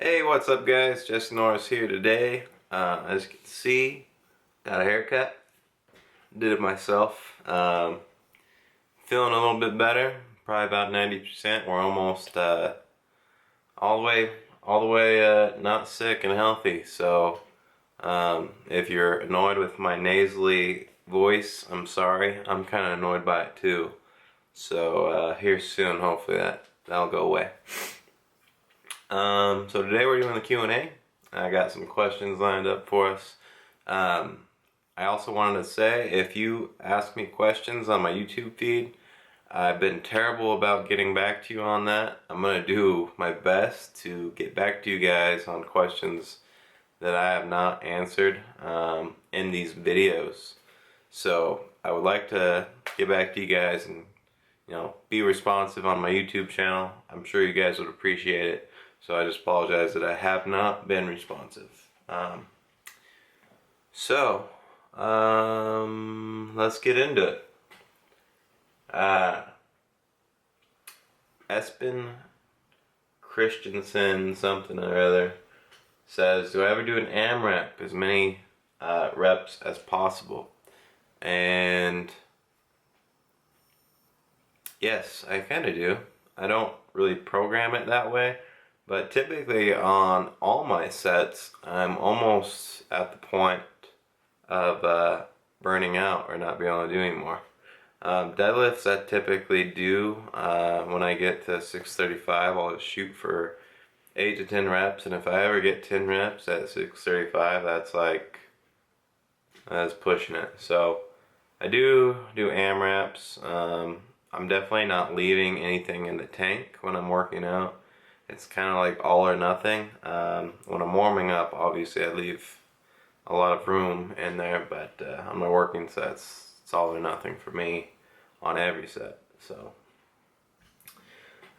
Hey, what's up guys? Jesse Norris here today. As you can see, got a haircut. Did it myself. Feeling a little bit better. Probably about 90%. We're almost all the way not sick and healthy. So if you're annoyed with my nasally voice, I'm sorry. I'm kind of annoyed by it too. So here soon, hopefully that'll go away. So today we're doing the Q&A. I got some questions lined up for us. I also wanted to say, if you ask me questions on my YouTube feed, I've been terrible about getting back to you on that. I'm going to do my best to get back to you guys on questions that I have not answered in these videos. So I would like to get back to you guys and be responsive on my YouTube channel. I'm sure you guys would appreciate it. So I just apologize that I have not been responsive. Let's get into it. Espen Christensen something or other says, do I ever do an AMRAP, as many reps as possible? And yes, I kind of do. I don't really program it that way. But typically on all my sets, I'm almost at the point of burning out or not being able to do anymore. Deadlifts I typically do when I get to 635, I'll just shoot for 8 to 10 reps, and if I ever get 10 reps at 635, that's pushing it. So I do AMRAPs. I'm definitely not leaving anything in the tank when I'm working out. It's kind of like all or nothing. When I'm warming up, obviously I leave a lot of room in there, but on my working sets, it's all or nothing for me on every set. So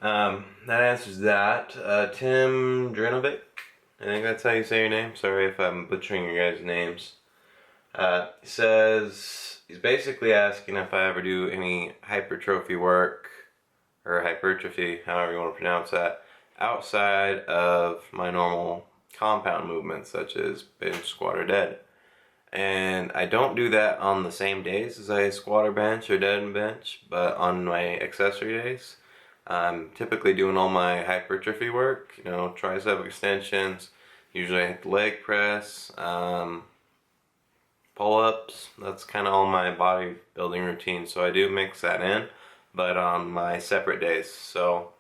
that answers that. Tim Drinovic, I think that's how you say your name. Sorry if I'm butchering your guys' names. Says he's basically asking if I ever do any hypertrophy work, or hypertrophy, however you want to pronounce that, outside of my normal compound movements such as bench, squat, or dead. And I don't do that on the same days as I squat or bench or dead and bench, but on my accessory days, I'm typically doing all my hypertrophy work, tricep extensions, usually I hit the leg press, pull-ups. That's kind of all my bodybuilding routine, so I do mix that in, but on my separate days. So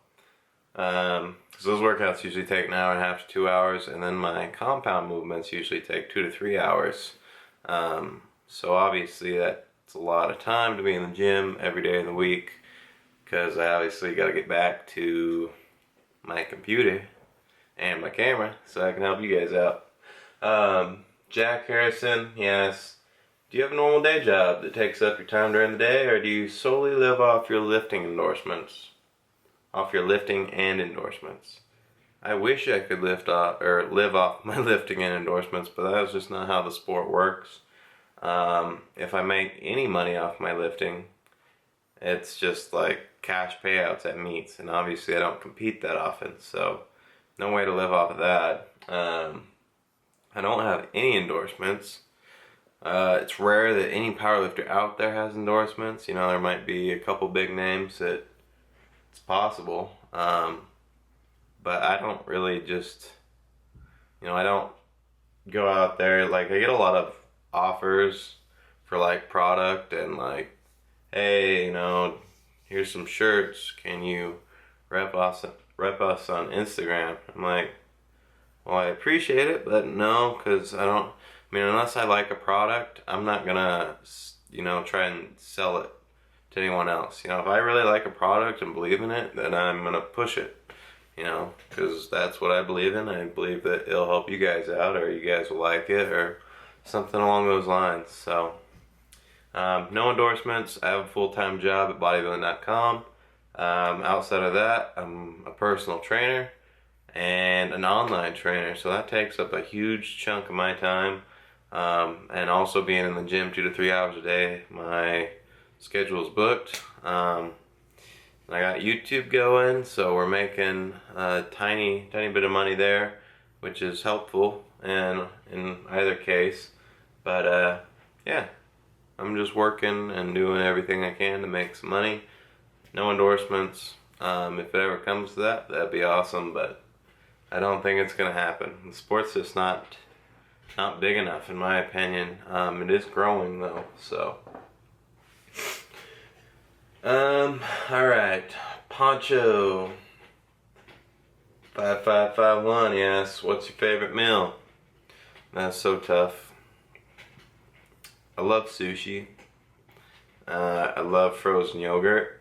because those workouts usually take an hour and a half to 2 hours, and then my compound movements usually take 2 to 3 hours. So obviously that's a lot of time to be in the gym every day of the week, because I obviously got to get back to my computer and my camera so I can help you guys out. Jack Harrison, he asks, do you have a normal day job that takes up your time during the day, or do you solely live off your lifting endorsements? Off your lifting and endorsements. I wish I could live off my lifting and endorsements, but that's just not how the sport works. If I make any money off my lifting, it's just like cash payouts at meets, and obviously I don't compete that often, so no way to live off of that. I don't have any endorsements. It's rare that any powerlifter out there has endorsements. There might be a couple big names that it's possible, but I don't really I don't go out there. Like, I get a lot of offers for like product and like, hey, here's some shirts, can you rep us on Instagram? I'm like, well, I appreciate it, but no, because unless I like a product, I'm not gonna try and sell it to anyone else. If I really like a product and believe in it, then I'm gonna push it, because that's what I believe in. I believe that it'll help you guys out, or you guys will like it, or something along those lines. So no endorsements. I have a full-time job at bodybuilding.com. Outside of that, I'm a personal trainer and an online trainer, so that takes up a huge chunk of my time. And also being in the gym 2 to 3 hours a day, my schedule's booked. I got YouTube going, so we're making a tiny bit of money there. which is helpful and in either case. But yeah, I'm just working and doing everything I can to make some money. No endorsements. If it ever comes to that, that'd be awesome, but I don't think it's gonna happen. The sport's just not big enough in my opinion. It is growing though, so. Alright. Poncho 5551 asks, what's your favorite meal? That's so tough. I love sushi. I love frozen yogurt.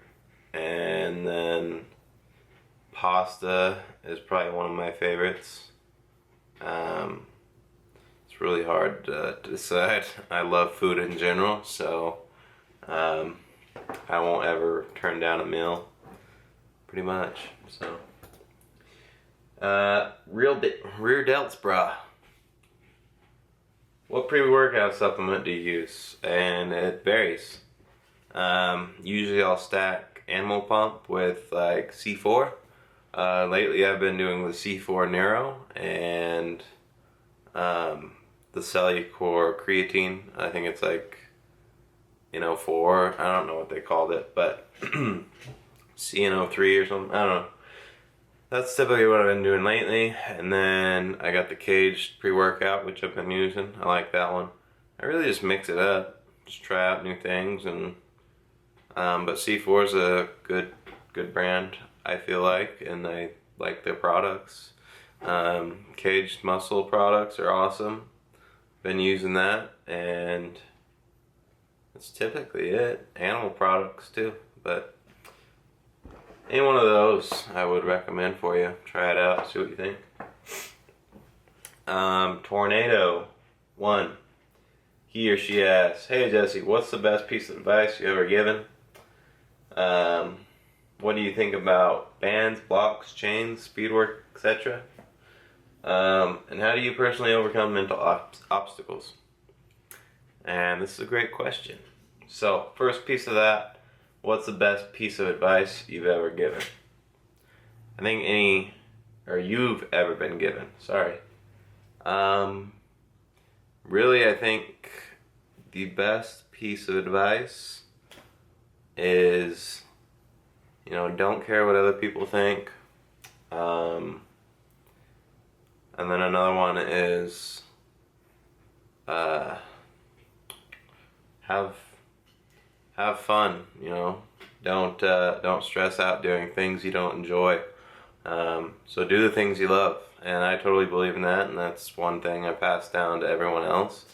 And then pasta is probably one of my favorites. It's really hard to decide. I love food in general, so I won't ever turn down a meal, pretty much. So, rear delts, brah. What pre-workout supplement do you use? And it varies. Usually I'll stack Animal Pump with like C4. Lately I've been doing the C4 Neuro and the Cellucor Creatine. I think it's like, 4. I don't know what they called it, but CNO3 or something. I don't know. That's typically what I've been doing lately. And then I got the Caged pre-workout, which I've been using. I like that one. I really just mix it up, just try out new things, and but C4 is a good brand, I feel like, and I like their products. Caged Muscle products are awesome. Been using that, and that's typically it. Animal products too, but any one of those I would recommend for you. Try it out, see what you think. Tornado 1. He or she asks, hey Jesse, what's the best piece of advice you ever given? What do you think about bands, blocks, chains, speed work, etc.? And how do you personally overcome mental obstacles? And this is a great question. So, first piece of that, what's the best piece of advice you've ever given? I think you've ever been given, sorry. Really, I think the best piece of advice is, don't care what other people think. And then another one is, have fun, don't stress out doing things you don't enjoy. So do the things you love, and I totally believe in that, and that's one thing I pass down to everyone else.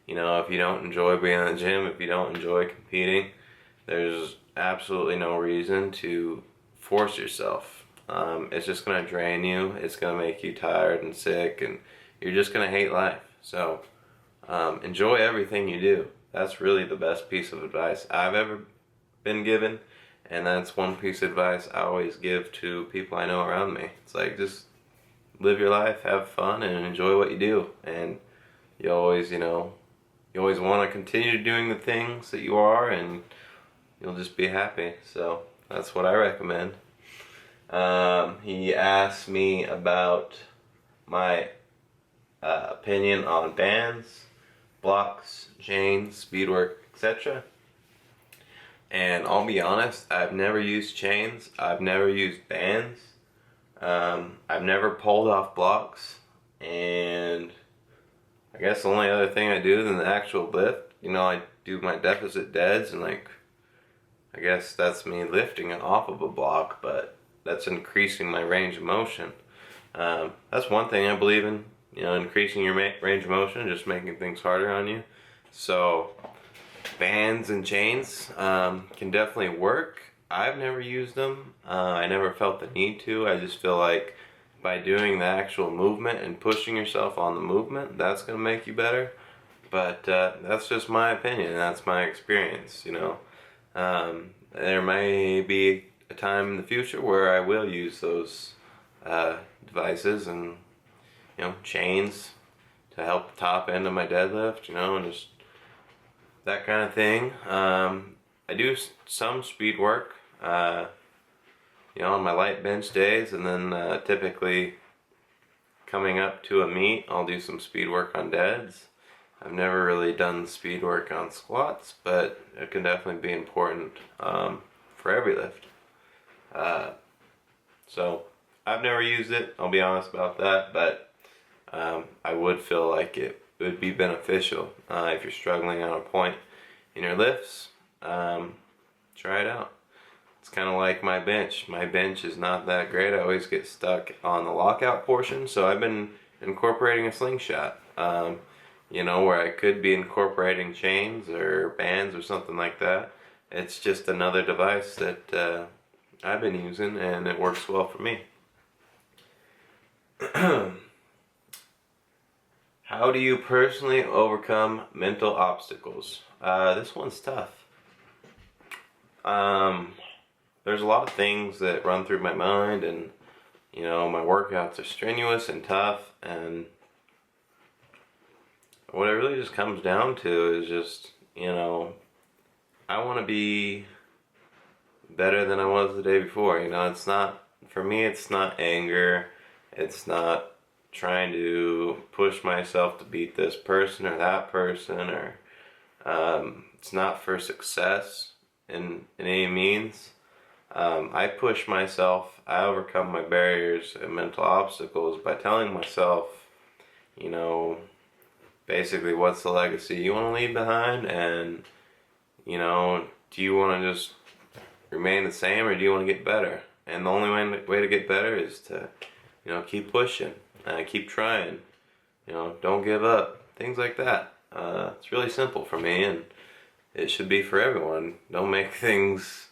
If you don't enjoy being in the gym, if you don't enjoy competing, there's absolutely no reason to force yourself. It's just going to drain you, it's going to make you tired and sick, and you're just going to hate life. So enjoy everything you do. That's really the best piece of advice I've ever been given, and that's one piece of advice I always give to people I know around me. It's like, just live your life, have fun, and enjoy what you do, and you always want to continue doing the things that you are, and you'll just be happy. So that's what I recommend. He asked me about my opinion on bands, blocks, chains, speedwork, etc. And I'll be honest, I've never used chains, I've never used bands, I've never pulled off blocks, and I guess the only other thing I do than the actual lift, I do my deficit deads, and I guess that's me lifting it off of a block, but that's increasing my range of motion. That's one thing I believe in, increasing your range of motion, just making things harder on you. So bands and chains can definitely work. I've never used them. I never felt the need to. I just feel like by doing the actual movement and pushing yourself on the movement, that's going to make you better. But that's just my opinion. That's my experience, There may be a time in the future where I will use those devices and, chains to help the top end of my deadlift, and just that kind of thing. I do some speed work, on my light bench days, and then typically coming up to a meet, I'll do some speed work on deads. I've never really done speed work on squats, but it can definitely be important for every lift. So I've never used it, I'll be honest about that, but I would feel like it would be beneficial if you're struggling on a point in your lifts. Try it out. It's kind of like my bench. My bench is not that great. I always get stuck on the lockout portion, so I've been incorporating a slingshot. You know, where I could be incorporating chains or bands or something like that. It's just another device that I've been using, and it works well for me. How do you personally overcome mental obstacles? This one's tough. There's a lot of things that run through my mind, and you know, my workouts are strenuous and tough, and what it really just comes down to is just, you know, I want to be better than I was the day before. You know, it's not, for me, it's not anger. It's not trying to push myself to beat this person or that person, or it's not for success in any means. I push myself, I overcome my barriers and mental obstacles by telling myself, you know, basically what's the legacy you want to leave behind, and you know, do you want to just remain the same, or do you want to get better? And the only way to get better is to, you know, keep pushing, keep trying, you know, don't give up, things like that. It's really simple for me, and it should be for everyone. Don't make things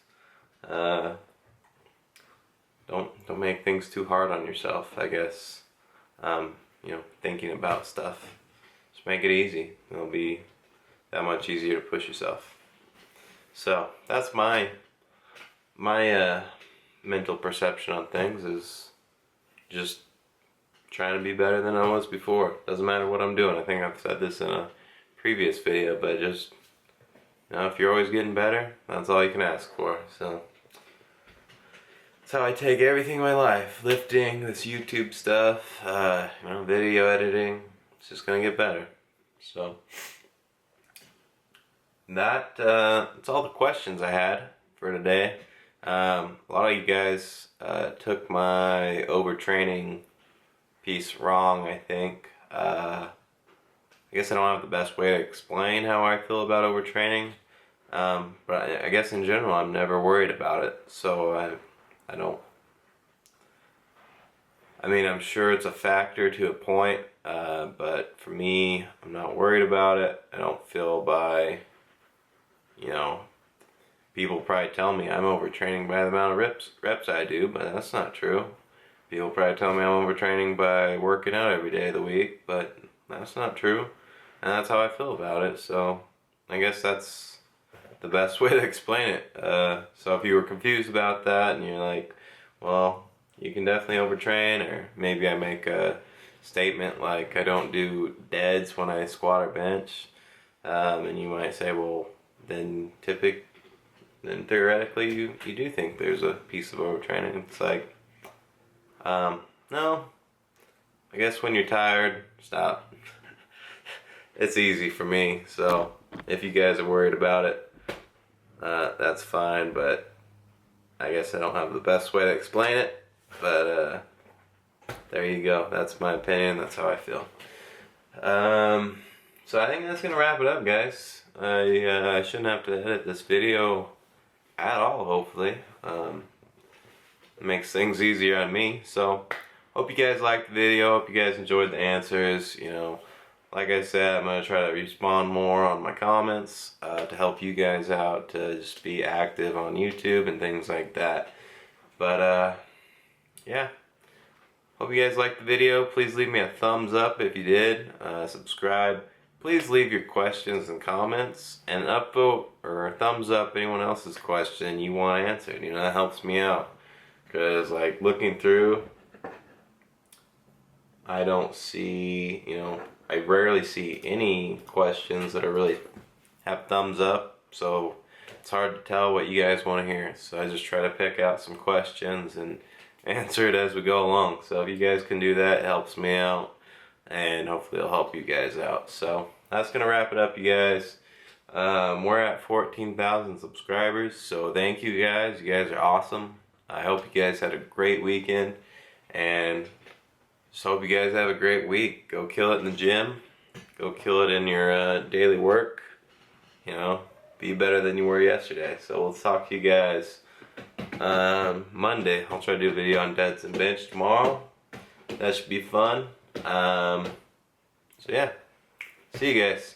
don't make things too hard on yourself, I guess. You know, thinking about stuff, just make it easy. It'll be that much easier to push yourself. So that's my mental perception on things, is just trying to be better than I was before. Doesn't matter what I'm doing. I think I've said this in a previous video, but just, you know, if you're always getting better, that's all you can ask for. So that's how I take everything in my life. Lifting, this YouTube stuff, you know, video editing. It's just gonna get better. So that's all the questions I had for today. A lot of you guys took my overtraining piece wrong, I think. I guess I don't have the best way to explain how I feel about overtraining, but I guess in general I'm never worried about it, so I don't, I mean, I'm sure it's a factor to a point, but for me, I'm not worried about it. I don't feel by, you know, people probably tell me I'm overtraining by the amount of reps I do, but that's not true. People probably tell me I'm overtraining by working out every day of the week, but that's not true. And that's how I feel about it, so I guess that's the best way to explain it. So if you were confused about that and you're like, well, you can definitely overtrain, or maybe I make a statement like I don't do deads when I squat or bench, and you might say, well, then theoretically you do think there's a piece of overtraining. It's like, no, I guess when you're tired, stop. It's easy for me, so if you guys are worried about it, that's fine, but I guess I don't have the best way to explain it, but there you go. That's my opinion, that's how I feel. So I think that's gonna wrap it up, guys. I shouldn't have to edit this video at all, hopefully. It makes things easier on me, so hope you guys liked the video, hope you guys enjoyed the answers. You know, like I said, I'm going to try to respond more on my comments to help you guys out, to just be active on YouTube and things like that. But yeah, hope you guys liked the video. Please leave me a thumbs up if you did. Subscribe. Please leave your questions and comments, and upvote or thumbs up anyone else's question you want answered. You know, that helps me out, because like looking through, I don't see, you know, I rarely see any questions that are really have thumbs up, so it's hard to tell what you guys want to hear. So I just try to pick out some questions and answer it as we go along. So if you guys can do that, it helps me out, and hopefully it'll help you guys out. So that's gonna wrap it up, you guys. We're at 14,000 subscribers, so thank you guys. You guys are awesome. I hope you guys had a great weekend, and just hope you guys have a great week. Go kill it in the gym. Go kill it in your daily work. You know, be better than you were yesterday. So we'll talk to you guys Monday. I'll try to do a video on deads and bench tomorrow. That should be fun. So yeah, see you guys.